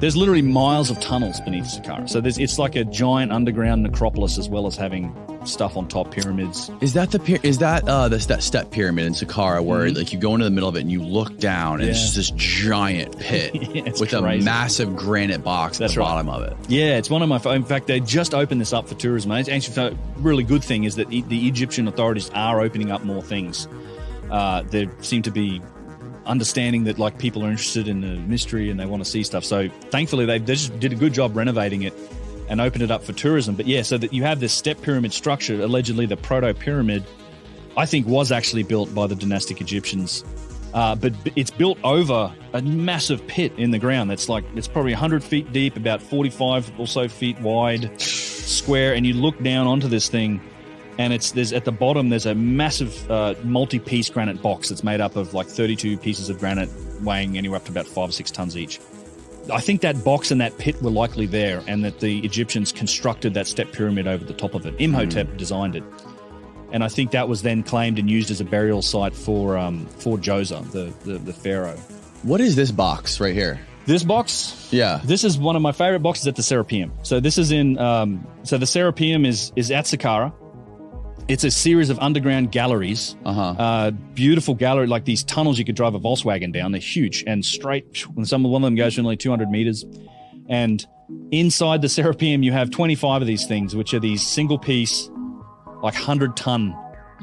There's literally miles of tunnels beneath Saqqara. So it's like a giant underground necropolis as well as having stuff on top, pyramids. Is that that step pyramid in Saqqara where like you go into the middle of it and you look down and it's just this giant pit with crazy. A massive granite box at the bottom of it? Yeah, it's one of my. In fact, they just opened this up for tourism. And it's actually a really good thing is that the Egyptian authorities are opening up more things. There seem to be understanding that like people are interested in the mystery and they want to see stuff. So thankfully they just did a good job renovating it and opened it up for tourism. But yeah, so that you have this step pyramid structure, allegedly the proto-pyramid, I think was actually built by the dynastic Egyptians. But it's built over a massive pit in the ground that's like, it's probably 100 feet deep, about 45 or so feet wide, square, and you look down onto this thing and there's at the bottom, there's a massive multi-piece granite box that's made up of like 32 pieces of granite weighing anywhere up to about 5 or 6 tons each. I think that box and that pit were likely there and that the Egyptians constructed that step pyramid over the top of it. Imhotep designed it. And I think that was then claimed and used as a burial site for Djoser, the pharaoh. What is this box right here? This box? Yeah. This is one of my favorite boxes at the Serapeum. So this is in, so the Serapeum is at Saqqara. It's a series of underground galleries, beautiful gallery, like these tunnels you could drive a Volkswagen down. They're huge and straight. And one of them goes for nearly 200 meters. And inside the Serapeum, you have 25 of these things, which are these single piece, like 100-ton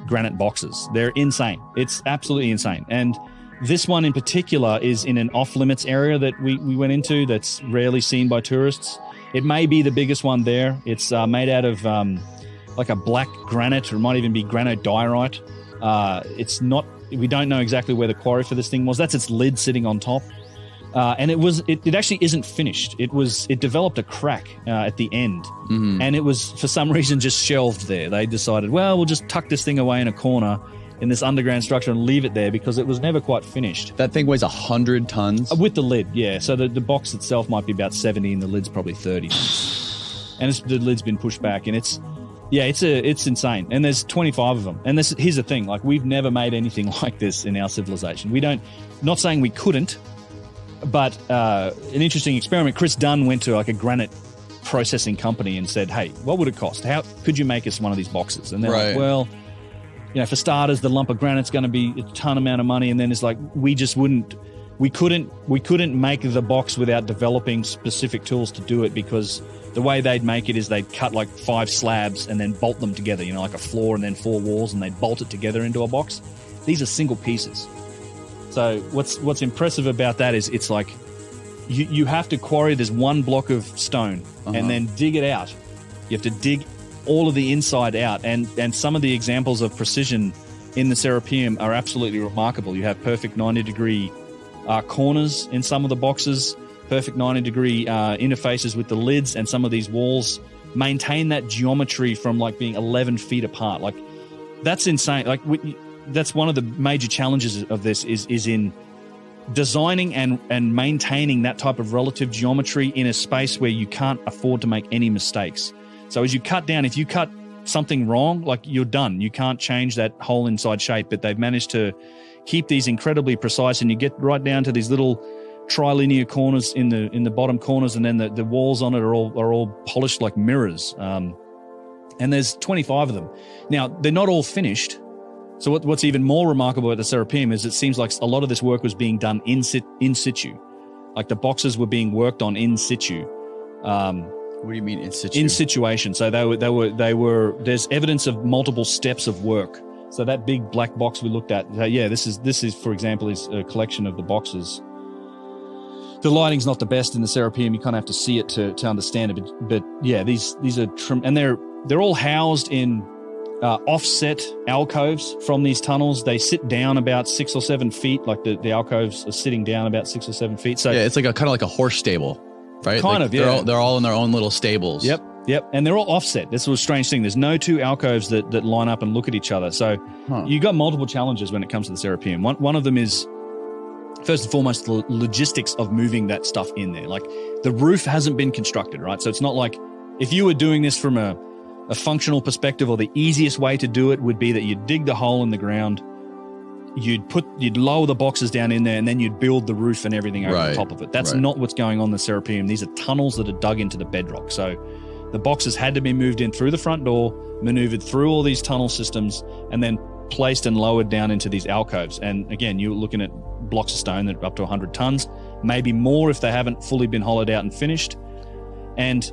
granite boxes. They're insane. It's absolutely insane. And this one in particular is in an off-limits area that we went into that's rarely seen by tourists. It may be the biggest one there. It's made out of like a black granite, or it might even be granodiorite. It's not, we don't know exactly where the quarry for this thing was. That's its lid sitting on top. And it actually isn't finished. It developed a crack at the end. And it was, for some reason, just shelved there. They decided, well, we'll just tuck this thing away in a corner in this underground structure and leave it there because it was never quite finished. That thing weighs 100 tons? With the lid, yeah. So the box itself might be about 70 and the lid's probably 30 tons. And the lid's been pushed back and it's insane. And there's 25 of them. And here's the thing, like we've never made anything like this in our civilization. Not saying we couldn't, but an interesting experiment. Chris Dunn went to like a granite processing company and said, hey, what would it cost? How could you make us one of these boxes? And they're like, well, for starters, the lump of granite's going to be a ton amount of money. And then it's like, we couldn't make the box without developing specific tools to do it, because the way they'd make it is they'd cut like 5 slabs and then bolt them together, like a floor and then 4 walls, and they'd bolt it together into a box. These are single pieces. So what's impressive about that is it's like you have to quarry this one block of stone and then dig it out. You have to dig all of the inside out, and some of the examples of precision in the Serapeum are absolutely remarkable. You have perfect 90-degree corners in some of the boxes, perfect 90-degree interfaces with the lids, and some of these walls maintain that geometry from like being 11 feet apart. Like that's insane. Like that's one of the major challenges of this is in designing and maintaining that type of relative geometry in a space where you can't afford to make any mistakes. So as you cut down, if you cut something wrong, like you're done. You can't change that whole inside shape, but they've managed to keep these incredibly precise, and you get right down to these little trilinear corners in the bottom corners, and then the walls on it are all polished like mirrors. And there's 25 of them. Now, they're not all finished. So what's even more remarkable at the Serapeum is it seems like a lot of this work was being done in situ. Like the boxes were being worked on in situ. What do you mean in situ? In situation. So they were. There's evidence of multiple steps of work. So that big black box we looked at, this is for example is a collection of the boxes. The lighting's not the best in the Serapeum. You kind of have to see it to understand it. But yeah, these are and they're all housed in offset alcoves from these tunnels. They sit down about 6 or 7 feet. Like the alcoves are sitting down about 6 or 7 feet. So yeah, it's like kind of like a horse stable. Right? Kind of, yeah. They're all in their own little stables. Yep. And they're all offset. This was a strange thing. There's no 2 alcoves that line up and look at each other. So you got multiple challenges when it comes to the Serapeum. One of them is, first and foremost, the logistics of moving that stuff in there. Like the roof hasn't been constructed, right? So it's not like if you were doing this from a functional perspective, or the easiest way to do it would be that you dig the hole in the ground, you'd lower the boxes down in there, and then you'd build the roof and everything over the top of it. That's not what's going on in the Serapeum. These are tunnels that are dug into the bedrock. So the boxes had to be moved in through the front door, maneuvered through all these tunnel systems, and then placed and lowered down into these alcoves. And again, you're looking at blocks of stone that are up to 100 tons, maybe more if they haven't fully been hollowed out and finished. And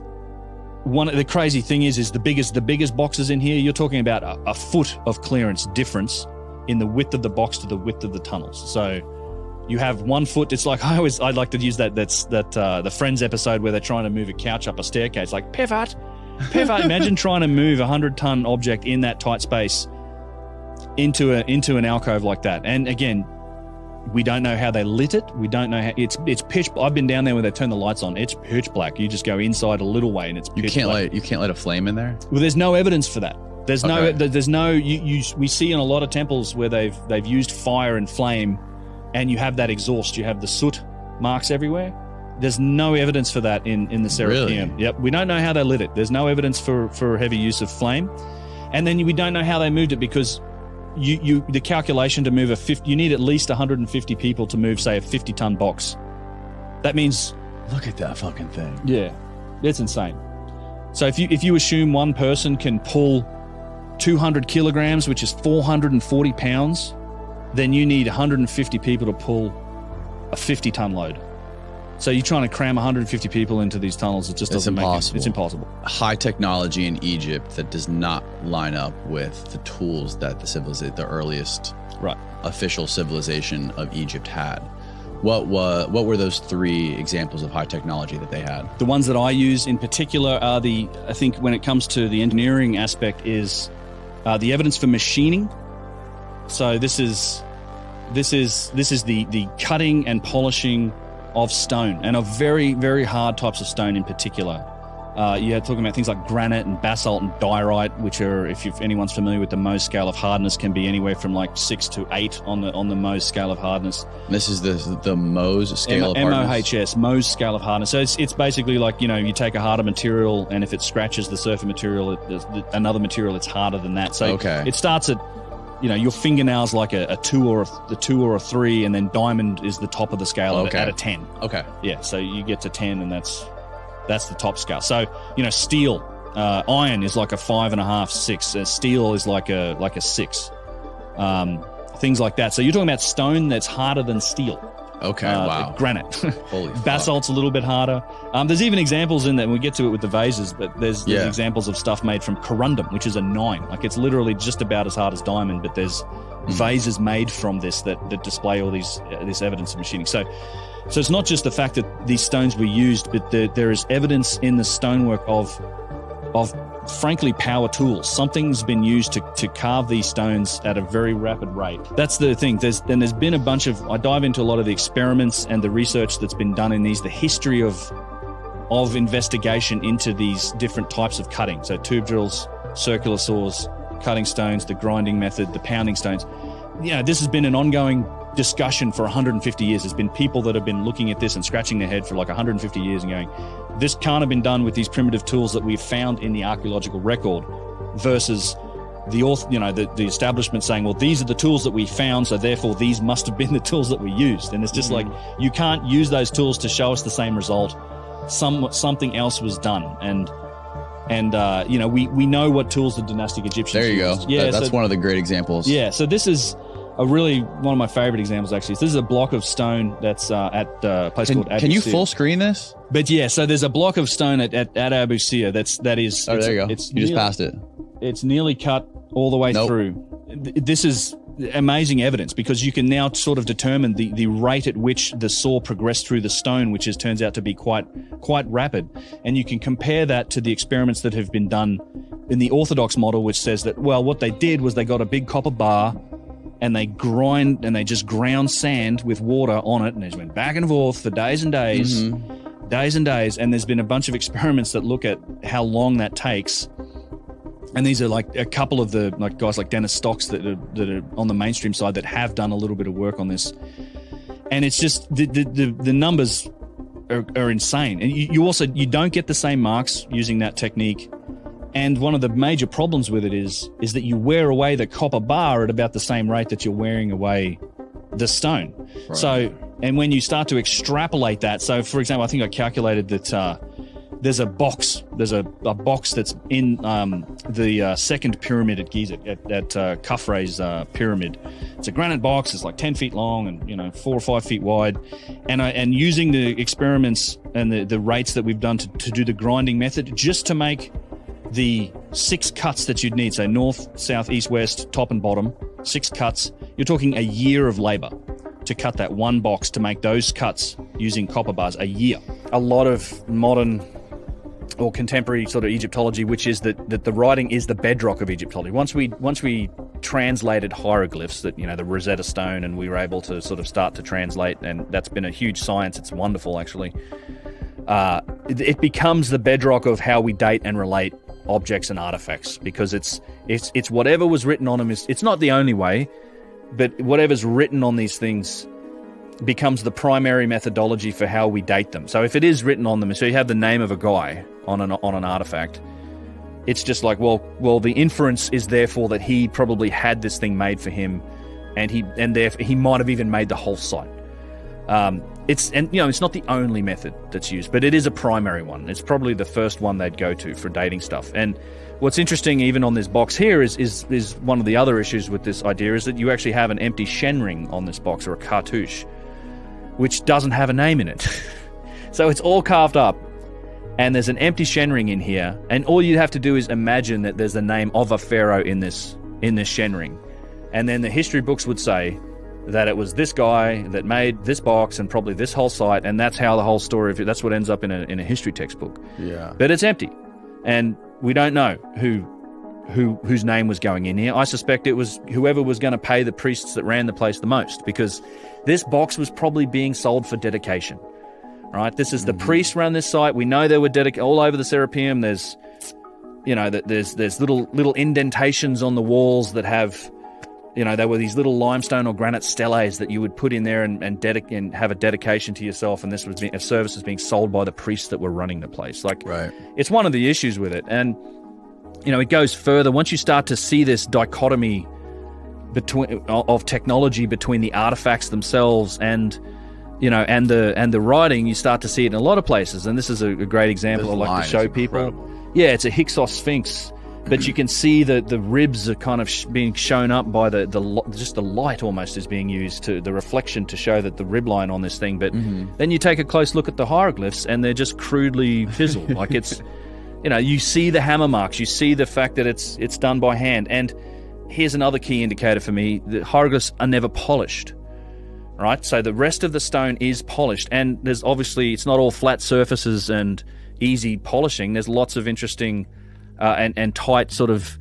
one of the crazy thing is the biggest boxes in here, you're talking about a foot of clearance difference in the width of the box to the width of the tunnels. So you have 1 foot. It's like I'd like to use that's the Friends episode where they're trying to move a couch up a staircase. Like pivot. Imagine trying to move a 100-ton object in that tight space into an alcove like that. And again, we don't know how they lit it. We don't know how it's pitch. I've been down there where they turn the lights on. It's pitch black. You just go inside a little way and it's pitch black. You can't light a flame in there. Well, there's no evidence for that. We see in a lot of temples where they've used fire and flame, and you have that exhaust. You have the soot marks everywhere. There's no evidence for that in the Serapeum. Really? Yep, we don't know how they lit it. There's no evidence for heavy use of flame, and then we don't know how they moved it because the calculation to move you need at least 150 people to move, say, a 50-ton box. That means look at that fucking thing. Yeah, it's insane. So if you assume one person can pull 200 kilograms, which is 440 pounds, then you need 150 people to pull a 50-ton load. So you're trying to cram 150 people into these tunnels. It just doesn't make it. It's impossible. High technology in Egypt that does not line up with the tools that the earliest official civilization of Egypt had. What were those 3 examples of high technology that they had? The ones that I use in particular are I think when it comes to the engineering aspect is the evidence for machining. So this is the cutting and polishing of stone, and of very, very hard types of stone in particular. You're talking about things like granite and basalt and diorite, which are, if anyone's familiar with the Mohs scale of hardness, can be anywhere from like 6 to 8 on the Mohs scale of hardness. This is the Mohs scale of hardness? MOHS, Mohs scale of hardness. So it's basically like, you take a harder material, and if it scratches the surface material, another material that's harder than that. So it starts at, your fingernail's like a 2 or a 3, and then diamond is the top of the scale at a 10. Okay. Yeah, so you get to 10, and that's the top scale. So, steel, iron is like a 5.5, 6. Steel is like a 6. Things like that. So you're talking about stone that's harder than steel. Okay, wow. Granite. Holy Basalt's a little bit harder. There's even examples in that, and we get to it with the vases, but there's examples of stuff made from corundum, which is a 9. Like, it's literally just about as hard as diamond, but there's vases made from this that display all this evidence of machining. So it's not just the fact that these stones were used, but there is evidence in the stonework of frankly power tools. Something's been used to carve these stones at a very rapid rate. That's the thing. There's been a bunch of, I dive into a lot of the experiments and the research that's been done in these, the history of investigation into these different types of cutting. So tube drills, circular saws, cutting stones, the grinding method, the pounding stones. This has been an ongoing discussion for 150 years. There's been people that have been looking at this and scratching their head for like 150 years and going, this can't have been done with these primitive tools that we've found in the archaeological record, versus the establishment saying, well, these are the tools that we found, so therefore these must have been the tools that we used. And it's just like, you can't use those tools to show us the same result. Something else was done. And we know what tools the dynastic Egyptians used. There you used. go. Yeah, that's one of the great examples. Yeah, so this is one of my favorite examples, actually. So this is a block of stone that's at a place called Abu Can you Sir. full screen this? But yeah, so there's a block of stone at Abu Sir that is. Oh, there you go. You just passed it. It's nearly cut all the way through. This is amazing evidence, because you can now sort of determine the rate at which the saw progressed through the stone, which turns out to be quite rapid. And you can compare that to the experiments that have been done in the Orthodox model, which says that, well, what they did was they got a big copper bar, and they just ground sand with water on it, and they just went back and forth for days and days, and there's been a bunch of experiments that look at how long that takes. And these are like a couple of the guys like Dennis Stocks that are on the mainstream side that have done a little bit of work on this. And it's just the numbers are insane. And you don't get the same marks using that technique And one of the major problems with it is that you wear away the copper bar at about the same rate that you're wearing away the stone. Right. So, and when you start to extrapolate that, so for example, I think I calculated that there's a box that's in the second pyramid at Giza, at Khafre's pyramid. It's a granite box. It's like 10 feet long and 4 or 5 feet wide. And using the experiments and the rates that we've done to do the grinding method, just to make the 6 cuts that you'd need, so north, south, east, west, top and bottom, 6 cuts, you're talking a year of labor to cut that one box, to make those cuts using copper bars. A year. A lot of modern or contemporary sort of Egyptology, which is that the writing is the bedrock of Egyptology. Once we translated hieroglyphs, that the Rosetta Stone, and we were able to sort of start to translate, and that's been a huge science. It's wonderful, actually. It becomes the bedrock of how we date and relate objects and artifacts, because it's whatever was written on them. It's not the only way, but whatever's written on these things becomes the primary methodology for how we date them. So if it is written on them, so you have the name of a guy on an artifact, it's just like, well, the inference is therefore that he probably had this thing made for him, and therefore he might have even made the whole site. It's not the only method that's used, but it is a primary one. It's probably the first one they'd go to for dating stuff. And what's interesting, even on this box here, is one of the other issues with this idea is that you actually have an empty Shen ring on this box, or a cartouche, which doesn't have a name in it. So it's all carved up, and there's an empty Shen ring in here, and all you have to do is imagine that there's the name of a pharaoh in this Shen ring, and then the history books would say that it was this guy that made this box and probably this whole site, and that's how the whole story of it, that's what ends up in a history textbook. Yeah. But it's empty, and we don't know whose name was going in here. I suspect it was whoever was going to pay the priests that ran the place the most, because this box was probably being sold for dedication. Right? This is the priests ran this site. We know there were all over the Serapeum. There's there's little indentations on the walls that have, there were these little limestone or granite steles that you would put in there and have a dedication to yourself, and this was a service was being sold by the priests that were running the place. Right. It's one of the issues with it, and it goes further. Once you start to see this dichotomy of technology between the artifacts themselves and the writing, you start to see it in a lot of places. And this is a great example I like to show people. Incredible. Yeah, it's a Hyksos Sphinx. But you can see that the ribs are kind of being shown up by the light almost is being used, to the reflection, to show that the rib line on this thing. But then you take a close look at the hieroglyphs, and they're just crudely chiseled. Like it's, you see the hammer marks, you see the fact that it's done by hand. And here's another key indicator for me: the hieroglyphs are never polished. Right, so the rest of the stone is polished, and there's obviously, it's not all flat surfaces and easy polishing. There's lots of interesting and tight sort of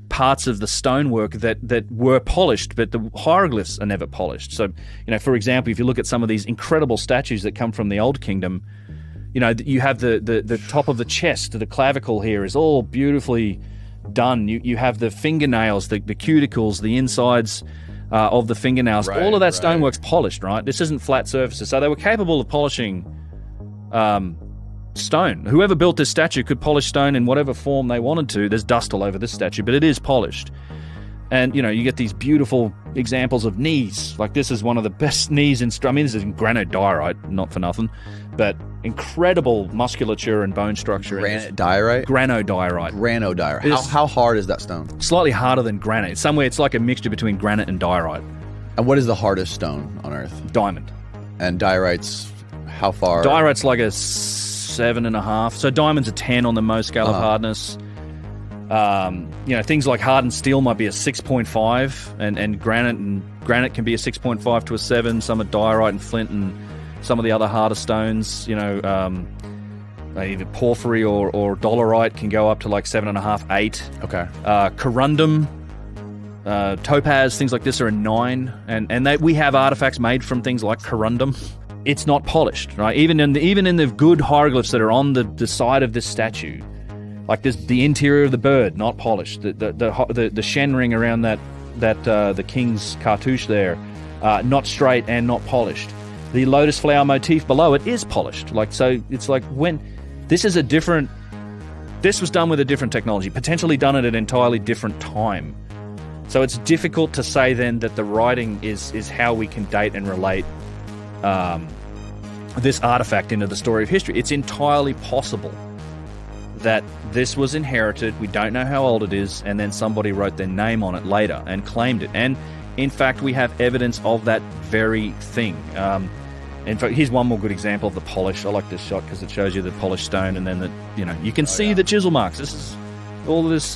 parts of the stonework that were polished, but the hieroglyphs are never polished. So, for example, if you look at some of these incredible statues that come from the Old Kingdom, you have the top of the chest, the clavicle here is all beautifully done. You have the fingernails, the cuticles, the insides of the fingernails. Right, all of that stonework's polished, right? This isn't flat surfaces. So they were capable of polishing stone. Whoever built this statue could polish stone in whatever form they wanted to. There's dust all over this statue, but it is polished. And, you get these beautiful examples of knees. Like, this is one of the best knees in... this is in granite diorite, not for nothing, but incredible musculature and bone structure. Granite diorite? Granodiorite. Granodiorite. How hard is that stone? Slightly harder than granite. It's like a mixture between granite and diorite. And what is the hardest stone on Earth? Diamond. And diorite's how far? Diorite's like a 7.5. So diamond's a 10 on the Mohs scale of hardness. Things like hardened steel might be a 6.5, and granite can be a 6.5 to a 7. Some are diorite and flint, and some of the other harder stones, either porphyry or dolerite can go up to like 7.5, 8. Okay. Corundum, topaz, things like this are a 9, and we have artifacts made from things like corundum. It's not polished, right? Even in the good hieroglyphs that are on the side of this statue. Like this, the interior of the bird, not polished. The Shen ring around the king's cartouche there, not straight and not polished. The lotus flower motif below it is polished. Like, so it's like when this is a different this was done with a different technology, potentially done at an entirely different time. So it's difficult to say then that the writing is how we can date and relate this artifact into the story of history. It's entirely possible that this was inherited, we don't know how old it is, and then somebody wrote their name on it later and claimed it. And in fact, we have evidence of that very thing. In fact, here's one more good example of the polish. I like this shot because it shows you the polished stone, and then you can see the chisel marks. This is all of this.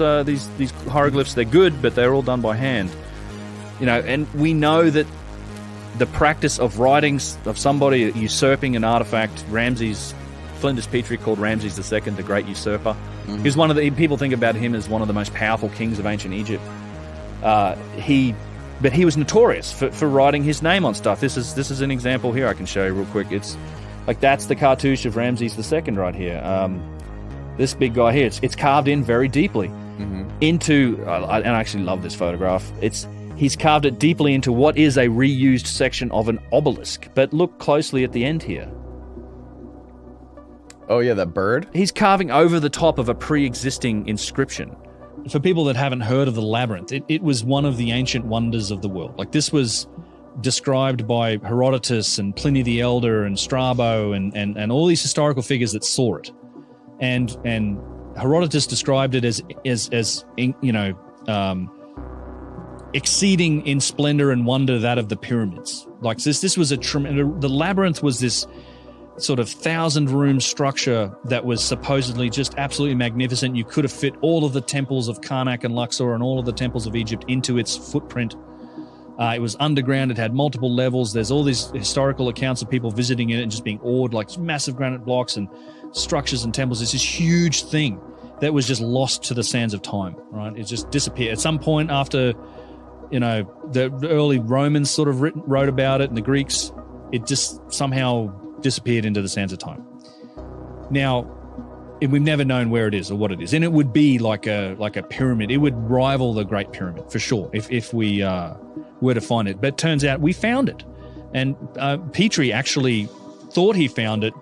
These hieroglyphs, they're good, but they're all done by hand. And we know that the practice of writings of somebody usurping an artifact, Flinders Petrie called Ramses II the Great Usurper. Mm-hmm. He's one of the people think about him as one of the most powerful kings of ancient Egypt. But he was notorious for writing his name on stuff. This is an example here I can show you real quick. It's like that's the cartouche of Ramses II right here. This big guy here, it's carved in very deeply into, and I actually love this photograph. He's carved it deeply into what is a reused section of an obelisk. But look closely at the end here. Oh yeah, that bird? He's carving over the top of a pre-existing inscription. For people that haven't heard of the labyrinth, it was one of the ancient wonders of the world. Like this was described by Herodotus and Pliny the Elder and Strabo and all these historical figures that saw it. And Herodotus described it as exceeding in splendor and wonder that of the pyramids. Like this was the labyrinth was this sort of 1,000-room structure that was supposedly just absolutely magnificent. You could have fit all of the temples of Karnak and Luxor and all of the temples of Egypt into its footprint. It was underground. It had multiple levels. There's all these historical accounts of people visiting it and just being awed, like massive granite blocks and structures and temples. It's this huge thing that was just lost to the sands of time, right? It just disappeared. At some point after, the early Romans sort of wrote about it and the Greeks, it just somehow disappeared into the sands of time. Now, we've never known where it is or what it is, and it would be like a pyramid. It would rival the Great Pyramid for sure if we were to find it. But it turns out we found it, and Petrie actually thought he found it.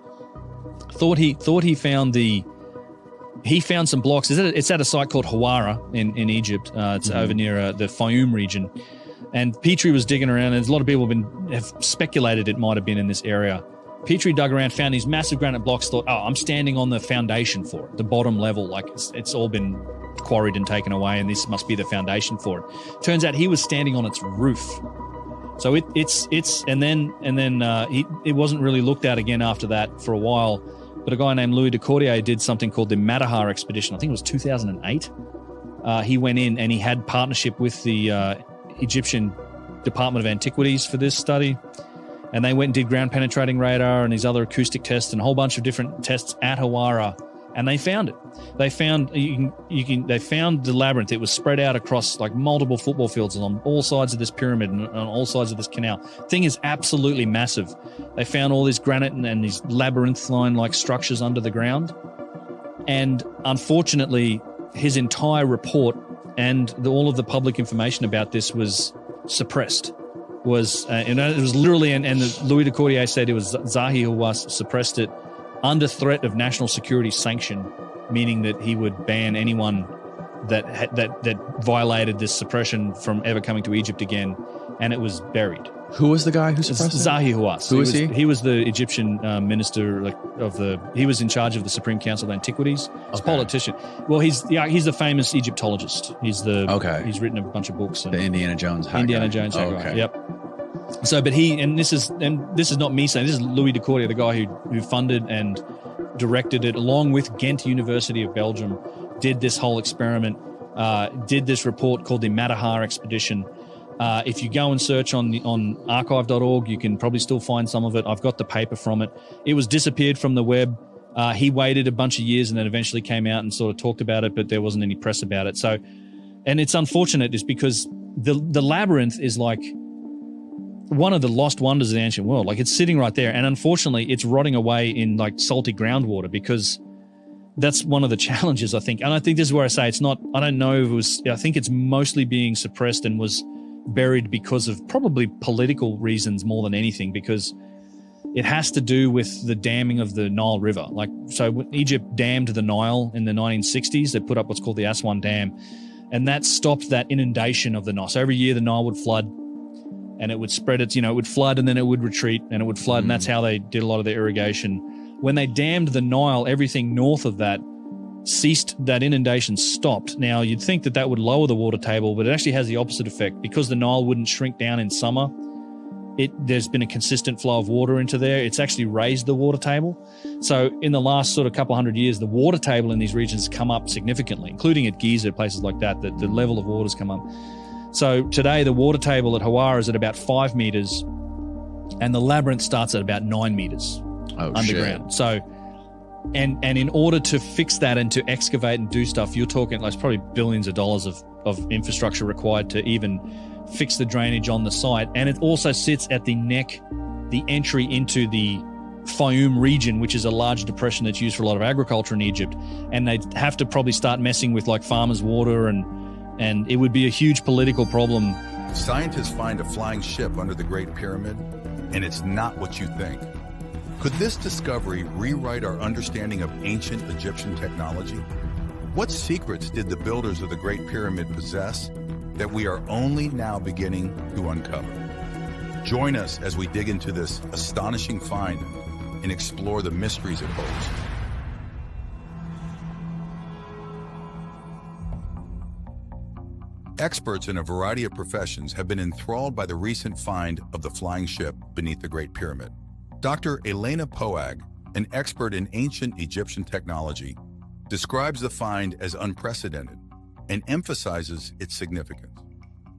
He found some blocks. It's at a site called Hawara in Egypt. It's over near the Fayum region, and Petrie was digging around. And a lot of people have speculated it might have been in this area. Petrie dug around, found these massive granite blocks, thought, I'm standing on the foundation for it, the bottom level, like it's all been quarried and taken away, and this must be the foundation for it. Turns out he was standing on its roof. So it wasn't really looked at again after that for a while, but a guy named Louis de Cordier did something called the Matterhorn expedition. I think it was 2008. He went in and he had partnership with the Egyptian Department of Antiquities for this study. And they went and did ground penetrating radar and these other acoustic tests and a whole bunch of different tests at Hawara, and they found it. They found they found the labyrinth. It was spread out across like multiple football fields and on all sides of this pyramid and on all sides of this canal. Thing is absolutely massive. They found all this granite and these labyrinthine like structures under the ground. And unfortunately, his entire report and all of the public information about this was suppressed. It was literally, and Louis de Cordier said it was Zahi Hawass suppressed it under threat of national security sanction, meaning that he would ban anyone that violated this suppression from ever coming to Egypt again, and it was buried. Who was the guy who suppressed it? Zahi Hawass. Who was he? He was the Egyptian minister he was in charge of the Supreme Council of Antiquities. He's a politician. Well, he's a famous Egyptologist. He's written a bunch of books. The Indiana Jones guy. Guy. Yep. So, but this is not me saying, this is Louis de Cordier, the guy who funded and directed it, along with Ghent University of Belgium, did this whole experiment, did this report called the Matterhorn expedition. If you go and search on archive.org, you can probably still find some of it. I've got the paper from it. It was disappeared from the web. He waited a bunch of years and then eventually came out and sort of talked about it, but there wasn't any press about it. So, and it's unfortunate is because the labyrinth is like one of the lost wonders of the ancient world. Like it's sitting right there, and unfortunately it's rotting away in like salty groundwater because that's one of the challenges, I think. And I think this is where I say it's not, I don't know if it was, I think it's mostly being suppressed and was buried because of probably political reasons more than anything, because it has to do with the damming of the Nile River. Like, so when Egypt dammed the Nile in the 1960s, they put up what's called the Aswan Dam, and that stopped that inundation of the Nile. So every year the Nile would flood, and it would spread its, it would flood and then it would retreat and it would flood, and that's how they did a lot of their irrigation. When they dammed the Nile, everything north of that ceased, that inundation stopped. Now, you'd think that that would lower the water table, but it actually has the opposite effect. Because the Nile wouldn't shrink down in summer, there's been a consistent flow of water into there. It's actually raised the water table. So in the last sort of couple hundred years, the water table in these regions has come up significantly, including at Giza, places like that, the level of water's come up. So today, the water table at Hawara is at about 5 meters, and the labyrinth starts at about 9 meters underground. Shit. So, and in order to fix that and to excavate and do stuff, you're talking like probably billions of dollars of infrastructure required to even fix the drainage on the site. And it also sits at the neck, the entry into the Fayum region, which is a large depression that's used for a lot of agriculture in Egypt. And they'd have to probably start messing with like farmers' water, and it would be a huge political problem. Scientists find a flying ship under the Great Pyramid, and it's not what you think. Could this discovery rewrite our understanding of ancient Egyptian technology? What secrets did the builders of the Great Pyramid possess that we are only now beginning to uncover? Join us as we dig into this astonishing find and explore the mysteries it holds. Experts in a variety of professions have been enthralled by the recent find of the flying ship beneath the Great Pyramid. Dr. Elena Poag, an expert in ancient Egyptian technology, describes the find as unprecedented and emphasizes its significance.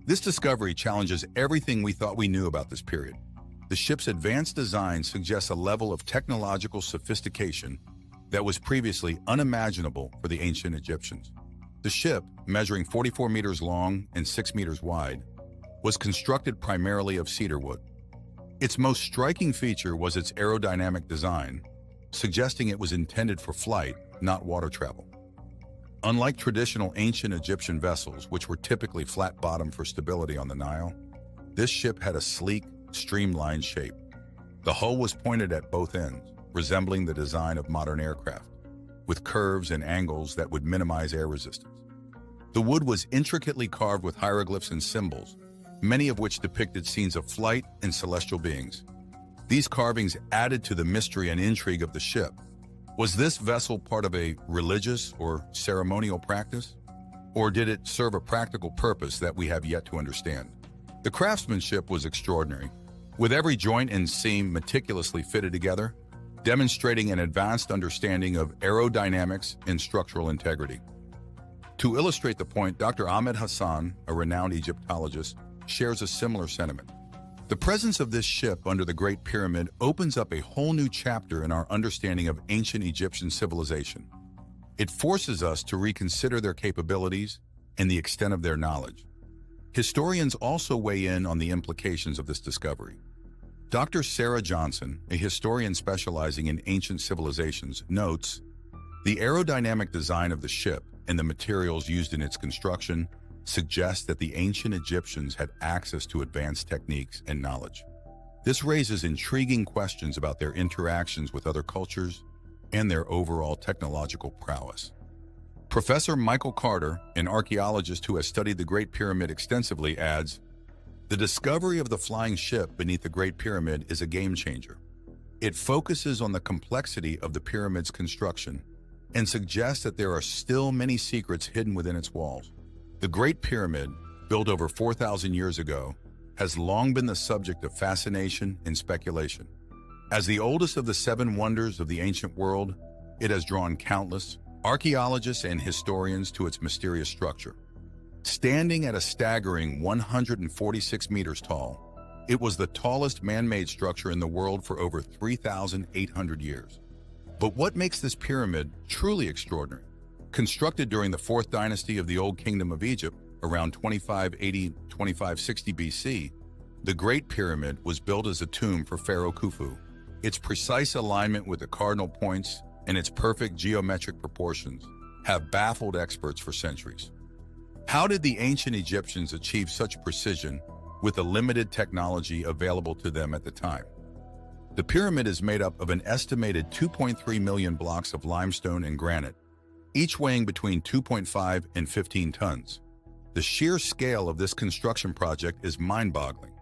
This discovery challenges everything we thought we knew about this period. The ship's advanced design suggests a level of technological sophistication that was previously unimaginable for the ancient Egyptians. The ship, measuring 44 meters long and 6 meters wide, was constructed primarily of cedar wood. Its most striking feature was its aerodynamic design, suggesting it was intended for flight, not water travel. Unlike traditional ancient Egyptian vessels, which were typically flat-bottomed for stability on the Nile, this ship had a sleek, streamlined shape. The hull was pointed at both ends, resembling the design of modern aircraft, with curves and angles that would minimize air resistance. The wood was intricately carved with hieroglyphs and symbols, many of which depicted scenes of flight and celestial beings. These carvings added to the mystery and intrigue of the ship. Was this vessel part of a religious or ceremonial practice? Or did it serve a practical purpose that we have yet to understand? The craftsmanship was extraordinary, with every joint and seam meticulously fitted together, demonstrating an advanced understanding of aerodynamics and structural integrity. To illustrate the point, Dr. Ahmed Hassan, a renowned Egyptologist, shares a similar sentiment. The presence of this ship under the Great Pyramid opens up a whole new chapter in our understanding of ancient Egyptian civilization. It forces us to reconsider their capabilities and the extent of their knowledge. Historians also weigh in on the implications of this discovery. Dr. Sarah Johnson, a historian specializing in ancient civilizations, notes, "The aerodynamic design of the ship and the materials used in its construction suggest that the ancient Egyptians had access to advanced techniques and knowledge. This raises intriguing questions about their interactions with other cultures and their overall technological prowess." Professor Michael Carter, an archaeologist who has studied the Great Pyramid extensively, adds, "The discovery of the flying ship beneath the Great Pyramid is a game changer. It focuses on the complexity of the pyramid's construction and suggests that there are still many secrets hidden within its walls. The Great Pyramid, built over 4,000 years ago, has long been the subject of fascination and speculation. As the oldest of the 7 wonders of the ancient world, it has drawn countless archaeologists and historians to its mysterious structure. Standing at a staggering 146 meters tall, it was the tallest man-made structure in the world for over 3,800 years. But what makes this pyramid truly extraordinary? Constructed during the 4th dynasty of the Old Kingdom of Egypt, around 2580-2560 BC, the Great Pyramid was built as a tomb for Pharaoh Khufu. Its precise alignment with the cardinal points and its perfect geometric proportions have baffled experts for centuries. How did the ancient Egyptians achieve such precision with the limited technology available to them at the time? The pyramid is made up of an estimated 2.3 million blocks of limestone and granite, each weighing between 2.5 and 15 tons. The sheer scale of this construction project is mind-boggling.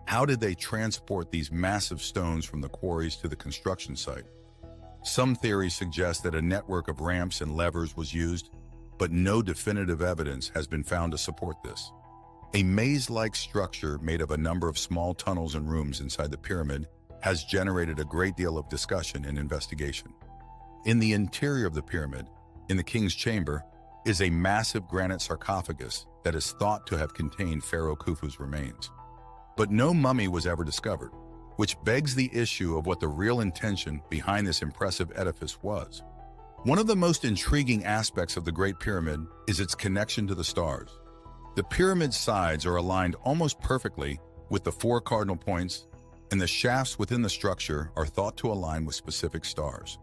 How did they transport these massive stones from the quarries to the construction site? Some theories suggest that a network of ramps and levers was used, but no definitive evidence has been found to support this. A maze-like structure made of a number of small tunnels and rooms inside the pyramid has generated a great deal of discussion and investigation. In the interior of the pyramid, in the king's chamber, is a massive granite sarcophagus that is thought to have contained Pharaoh Khufu's remains. But no mummy was ever discovered, which begs the issue of what the real intention behind this impressive edifice was. One of the most intriguing aspects of the Great Pyramid is its connection to the stars. The pyramid's sides are aligned almost perfectly with the 4 cardinal points, and the shafts within the structure are thought to align with specific stars.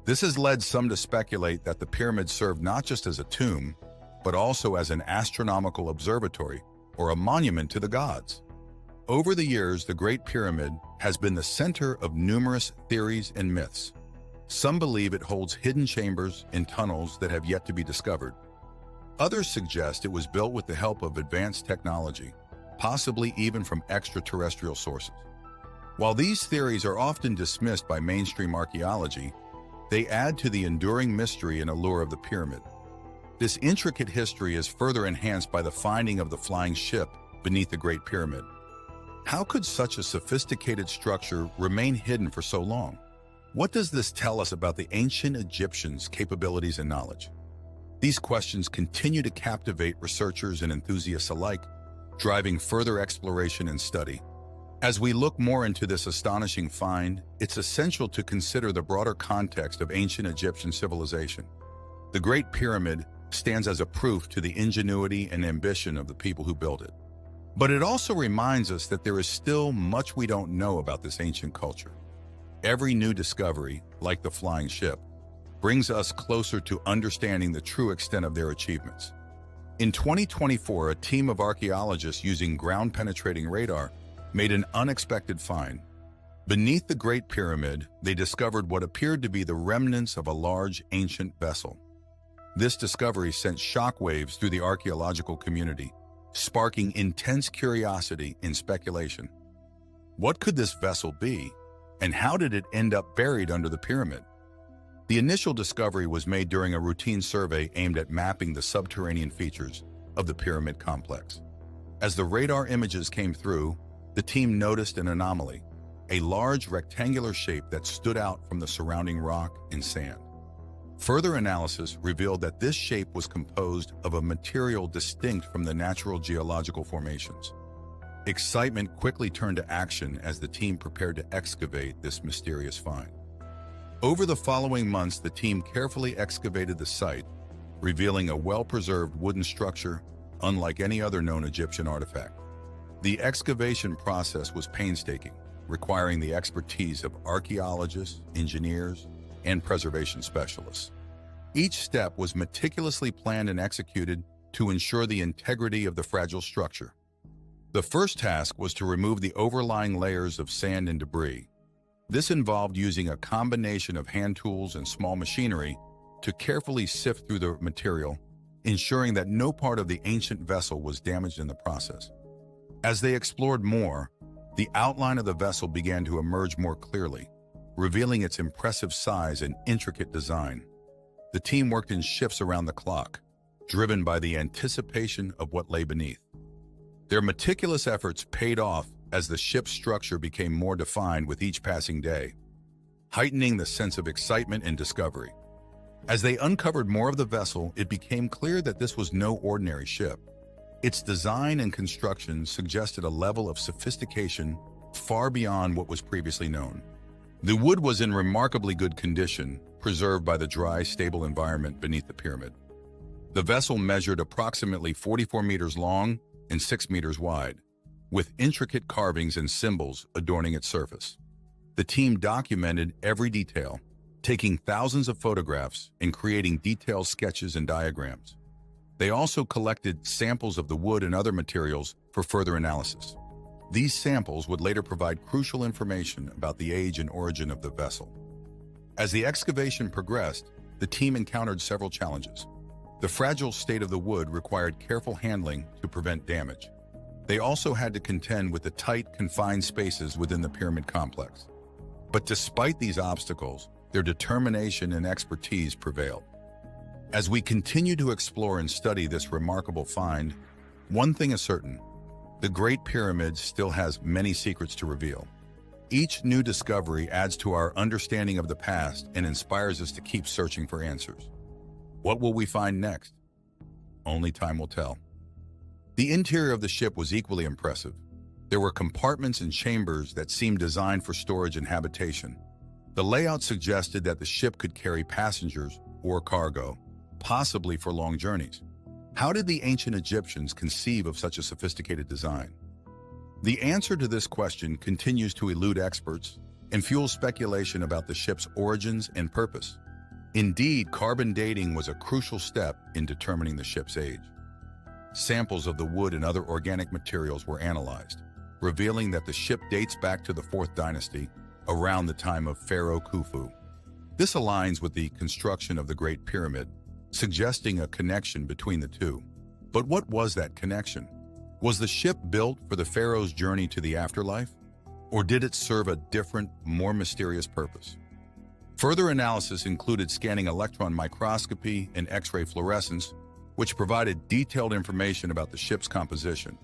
This has led some to speculate that the pyramid served not just as a tomb, but also as an astronomical observatory or a monument to the gods. Over the years, the Great Pyramid has been the center of numerous theories and myths. Some believe it holds hidden chambers and tunnels that have yet to be discovered. Others suggest it was built with the help of advanced technology, possibly even from extraterrestrial sources. While these theories are often dismissed by mainstream archaeology, they add to the enduring mystery and allure of the pyramid. This intricate history is further enhanced by the finding of the flying ship beneath the Great Pyramid. How could such a sophisticated structure remain hidden for so long? What does this tell us about the ancient Egyptians' capabilities and knowledge? These questions continue to captivate researchers and enthusiasts alike, driving further exploration and study. As we look more into this astonishing find, it's essential to consider the broader context of ancient Egyptian civilization. The Great Pyramid stands as a proof to the ingenuity and ambition of the people who built it. But it also reminds us that there is still much we don't know about this ancient culture. Every new discovery, like the flying ship, brings us closer to understanding the true extent of their achievements. In 2024, a team of archaeologists using ground-penetrating radar made an unexpected find. Beneath the Great Pyramid, they discovered what appeared to be the remnants of a large ancient vessel. This discovery sent shockwaves through the archaeological community, sparking intense curiosity and speculation. What could this vessel be, and how did it end up buried under the pyramid? The initial discovery was made during a routine survey aimed at mapping the subterranean features of the pyramid complex. As the radar images came through, the team noticed an anomaly, a large rectangular shape that stood out from the surrounding rock and sand. Further analysis revealed that this shape was composed of a material distinct from the natural geological formations. Excitement quickly turned to action as the team prepared to excavate this mysterious find. Over the following months, the team carefully excavated the site, revealing a well-preserved wooden structure unlike any other known Egyptian artifact. The excavation process was painstaking, requiring the expertise of archaeologists, engineers, and preservation specialists. Each step was meticulously planned and executed to ensure the integrity of the fragile structure. The first task was to remove the overlying layers of sand and debris. This involved using a combination of hand tools and small machinery to carefully sift through the material, ensuring that no part of the ancient vessel was damaged in the process. As they explored more, the outline of the vessel began to emerge more clearly, revealing its impressive size and intricate design. The team worked in shifts around the clock, driven by the anticipation of what lay beneath. Their meticulous efforts paid off as the ship's structure became more defined with each passing day, heightening the sense of excitement and discovery. As they uncovered more of the vessel, it became clear that this was no ordinary ship. Its design and construction suggested a level of sophistication far beyond what was previously known. The wood was in remarkably good condition, preserved by the dry, stable environment beneath the pyramid. The vessel measured approximately 44 meters long and 6 meters wide, with intricate carvings and symbols adorning its surface. The team documented every detail, taking thousands of photographs and creating detailed sketches and diagrams. They also collected samples of the wood and other materials for further analysis. These samples would later provide crucial information about the age and origin of the vessel. As the excavation progressed, the team encountered several challenges. The fragile state of the wood required careful handling to prevent damage. They also had to contend with the tight, confined spaces within the pyramid complex. But despite these obstacles, their determination and expertise prevailed. As we continue to explore and study this remarkable find, one thing is certain: the Great Pyramid still has many secrets to reveal. Each new discovery adds to our understanding of the past and inspires us to keep searching for answers. What will we find next? Only time will tell. The interior of the ship was equally impressive. There were compartments and chambers that seemed designed for storage and habitation. The layout suggested that the ship could carry passengers or cargo, possibly for long journeys. How did the ancient Egyptians conceive of such a sophisticated design? The answer to this question continues to elude experts and fuels speculation about the ship's origins and purpose. Indeed, carbon dating was a crucial step in determining the ship's age. Samples of the wood and other organic materials were analyzed, revealing that the ship dates back to the 4th dynasty, around the time of Pharaoh Khufu. This aligns with the construction of the Great Pyramid, suggesting a connection between the two. But what was that connection? Was the ship built for the pharaoh's journey to the afterlife? Or did it serve a different, more mysterious purpose? Further analysis included scanning electron microscopy and X-ray fluorescence, which provided detailed information about the ship's composition.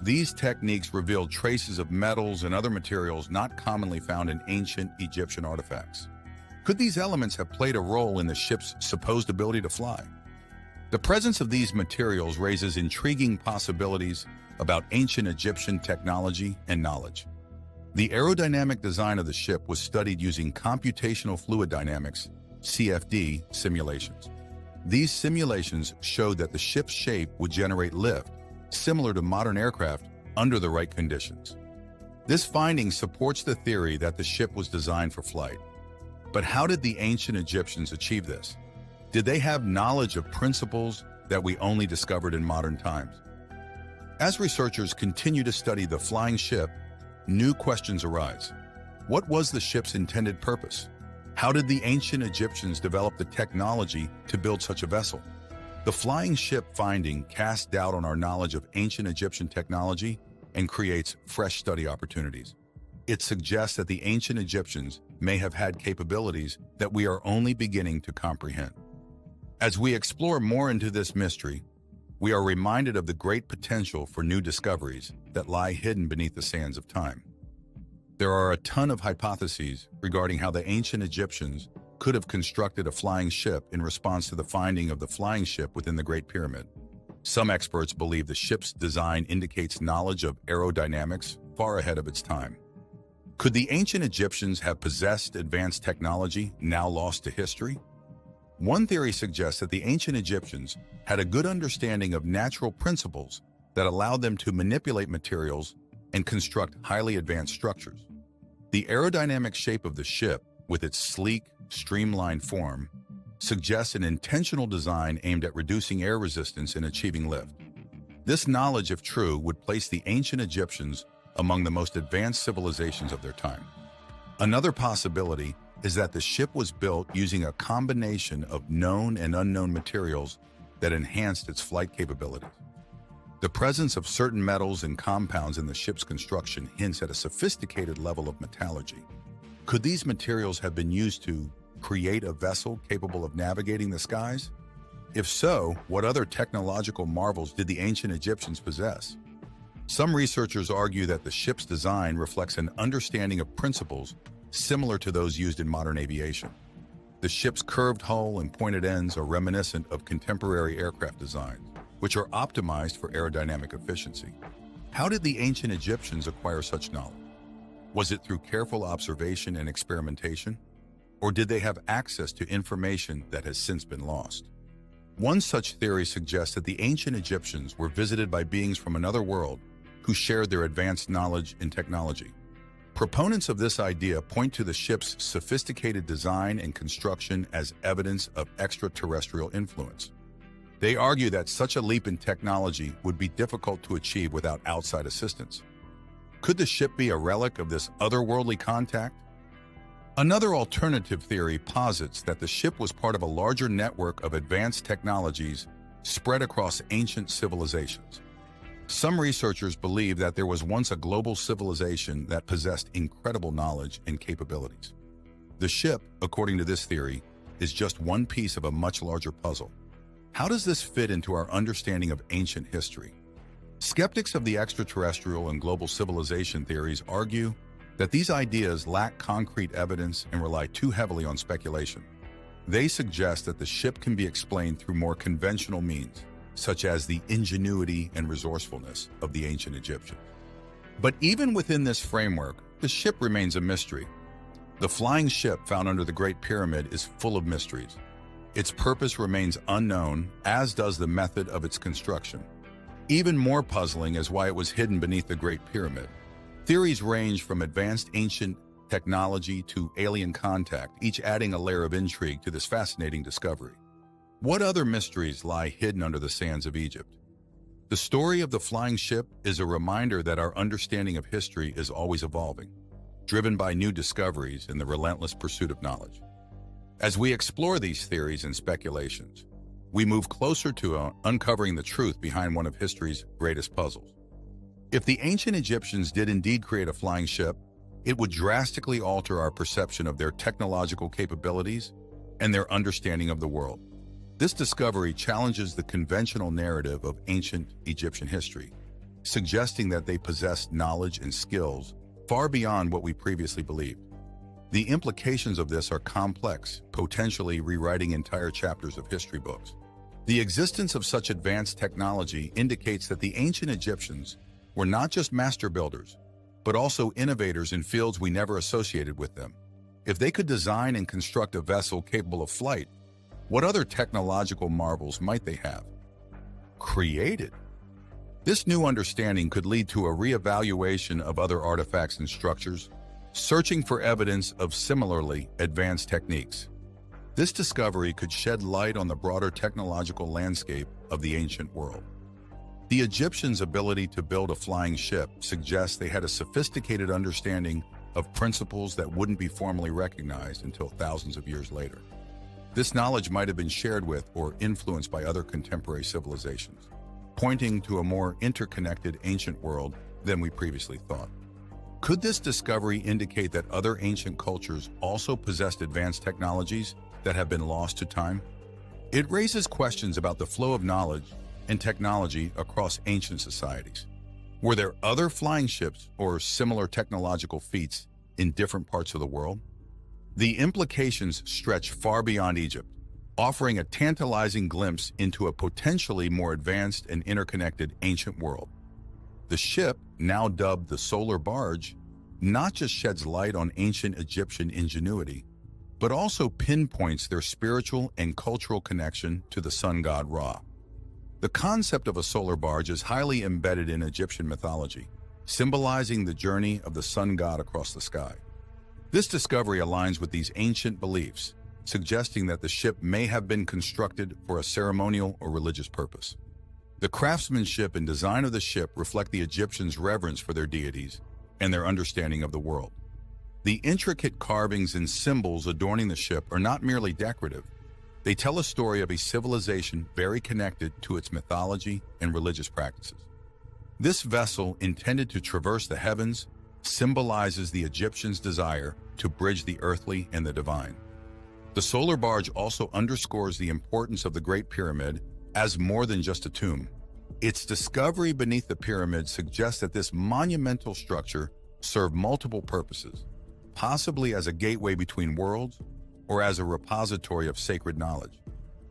These techniques revealed traces of metals and other materials not commonly found in ancient Egyptian artifacts. Could these elements have played a role in the ship's supposed ability to fly? The presence of these materials raises intriguing possibilities about ancient Egyptian technology and knowledge. The aerodynamic design of the ship was studied using computational fluid dynamics, CFD, simulations. These simulations showed that the ship's shape would generate lift, similar to modern aircraft, under the right conditions. This finding supports the theory that the ship was designed for flight. But how did the ancient Egyptians achieve this? Did they have knowledge of principles that we only discovered in modern times? As researchers continue to study the flying ship, new questions arise. What was the ship's intended purpose? How did the ancient Egyptians develop the technology to build such a vessel? The flying ship finding casts doubt on our knowledge of ancient Egyptian technology and creates fresh study opportunities. It suggests that the ancient Egyptians may have had capabilities that we are only beginning to comprehend. As we explore more into this mystery, we are reminded of the great potential for new discoveries that lie hidden beneath the sands of time. There are a ton of hypotheses regarding how the ancient Egyptians could have constructed a flying ship in response to the finding of the flying ship within the Great Pyramid. Some experts believe the ship's design indicates knowledge of aerodynamics far ahead of its time. Could the ancient Egyptians have possessed advanced technology now lost to history? One theory suggests that the ancient Egyptians had a good understanding of natural principles that allowed them to manipulate materials and construct highly advanced structures. The aerodynamic shape of the ship, with its sleek, streamlined form, suggests an intentional design aimed at reducing air resistance and achieving lift. This knowledge, if true, would place the ancient Egyptians among the most advanced civilizations of their time. Another possibility is that the ship was built using a combination of known and unknown materials that enhanced its flight capabilities. The presence of certain metals and compounds in the ship's construction hints at a sophisticated level of metallurgy. Could these materials have been used to create a vessel capable of navigating the skies? If so, what other technological marvels did the ancient Egyptians possess? Some researchers argue that the ship's design reflects an understanding of principles similar to those used in modern aviation. The ship's curved hull and pointed ends are reminiscent of contemporary aircraft designs, which are optimized for aerodynamic efficiency. How did the ancient Egyptians acquire such knowledge? Was it through careful observation and experimentation? Or did they have access to information that has since been lost? One such theory suggests that the ancient Egyptians were visited by beings from another world who shared their advanced knowledge and technology. Proponents of this idea point to the ship's sophisticated design and construction as evidence of extraterrestrial influence. They argue that such a leap in technology would be difficult to achieve without outside assistance. Could the ship be a relic of this otherworldly contact? Another alternative theory posits that the ship was part of a larger network of advanced technologies spread across ancient civilizations. Some researchers believe that there was once a global civilization that possessed incredible knowledge and capabilities. The ship, according to this theory, is just one piece of a much larger puzzle. How does this fit into our understanding of ancient history? Skeptics of the extraterrestrial and global civilization theories argue that these ideas lack concrete evidence and rely too heavily on speculation. They suggest that the ship can be explained through more conventional means, such as the ingenuity and resourcefulness of the ancient Egyptians. But even within this framework, the ship remains a mystery. The flying ship found under the Great Pyramid is full of mysteries. Its purpose remains unknown, as does the method of its construction. Even more puzzling is why it was hidden beneath the Great Pyramid. Theories range from advanced ancient technology to alien contact, each adding a layer of intrigue to this fascinating discovery. What other mysteries lie hidden under the sands of Egypt? The story of the flying ship is a reminder that our understanding of history is always evolving, driven by new discoveries and the relentless pursuit of knowledge. As we explore these theories and speculations, we move closer to uncovering the truth behind one of history's greatest puzzles. If the ancient Egyptians did indeed create a flying ship, it would drastically alter our perception of their technological capabilities and their understanding of the world. This discovery challenges the conventional narrative of ancient Egyptian history, suggesting that they possessed knowledge and skills far beyond what we previously believed. The implications of this are complex, potentially rewriting entire chapters of history books. The existence of such advanced technology indicates that the ancient Egyptians were not just master builders, but also innovators in fields we never associated with them. If they could design and construct a vessel capable of flight, what other technological marvels might they have created? This new understanding could lead to a reevaluation of other artifacts and structures, searching for evidence of similarly advanced techniques. This discovery could shed light on the broader technological landscape of the ancient world. The Egyptians' ability to build a flying ship suggests they had a sophisticated understanding of principles that wouldn't be formally recognized until thousands of years later. This knowledge might have been shared with or influenced by other contemporary civilizations, pointing to a more interconnected ancient world than we previously thought. Could this discovery indicate that other ancient cultures also possessed advanced technologies that have been lost to time? It raises questions about the flow of knowledge and technology across ancient societies. Were there other flying ships or similar technological feats in different parts of the world? The implications stretch far beyond Egypt, offering a tantalizing glimpse into a potentially more advanced and interconnected ancient world. The ship, now dubbed the Solar Barge, not just sheds light on ancient Egyptian ingenuity, but also pinpoints their spiritual and cultural connection to the sun god Ra. The concept of a solar barge is highly embedded in Egyptian mythology, symbolizing the journey of the sun god across the sky. This discovery aligns with these ancient beliefs, suggesting that the ship may have been constructed for a ceremonial or religious purpose. The craftsmanship and design of the ship reflect the Egyptians' reverence for their deities and their understanding of the world. The intricate carvings and symbols adorning the ship are not merely decorative. They tell a story of a civilization very connected to its mythology and religious practices. This vessel, intended to traverse the heavens, symbolizes the Egyptians' desire to bridge the earthly and the divine. The solar barge also underscores the importance of the Great Pyramid as more than just a tomb. Its discovery beneath the pyramid suggests that this monumental structure served multiple purposes, possibly as a gateway between worlds or as a repository of sacred knowledge.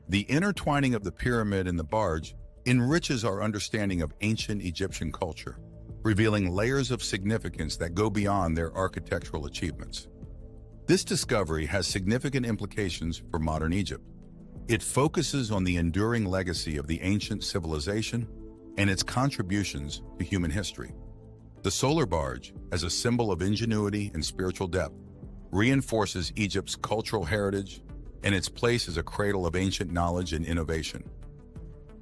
The intertwining of the pyramid and the barge enriches our understanding of ancient Egyptian culture, revealing layers of significance that go beyond their architectural achievements. This discovery has significant implications for modern Egypt. It focuses on the enduring legacy of the ancient civilization and its contributions to human history. The solar barge, as a symbol of ingenuity and spiritual depth, reinforces Egypt's cultural heritage and its place as a cradle of ancient knowledge and innovation.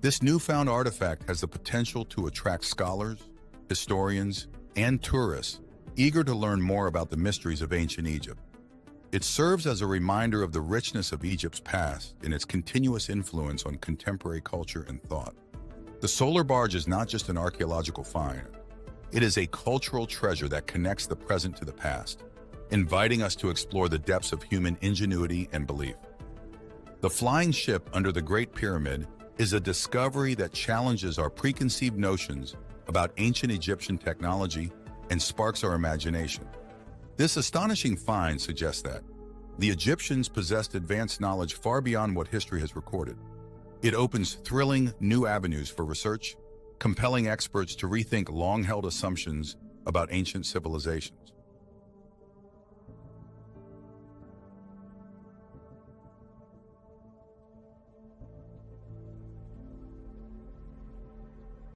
This newfound artifact has the potential to attract scholars, historians, and tourists eager to learn more about the mysteries of ancient Egypt. It serves as a reminder of the richness of Egypt's past and its continuous influence on contemporary culture and thought. The solar barge is not just an archaeological find. It is a cultural treasure that connects the present to the past, inviting us to explore the depths of human ingenuity and belief. The flying ship under the Great Pyramid is a discovery that challenges our preconceived notions about ancient Egyptian technology and sparks our imagination. This astonishing find suggests that the Egyptians possessed advanced knowledge far beyond what history has recorded. It opens thrilling new avenues for research, compelling experts to rethink long-held assumptions about ancient civilizations.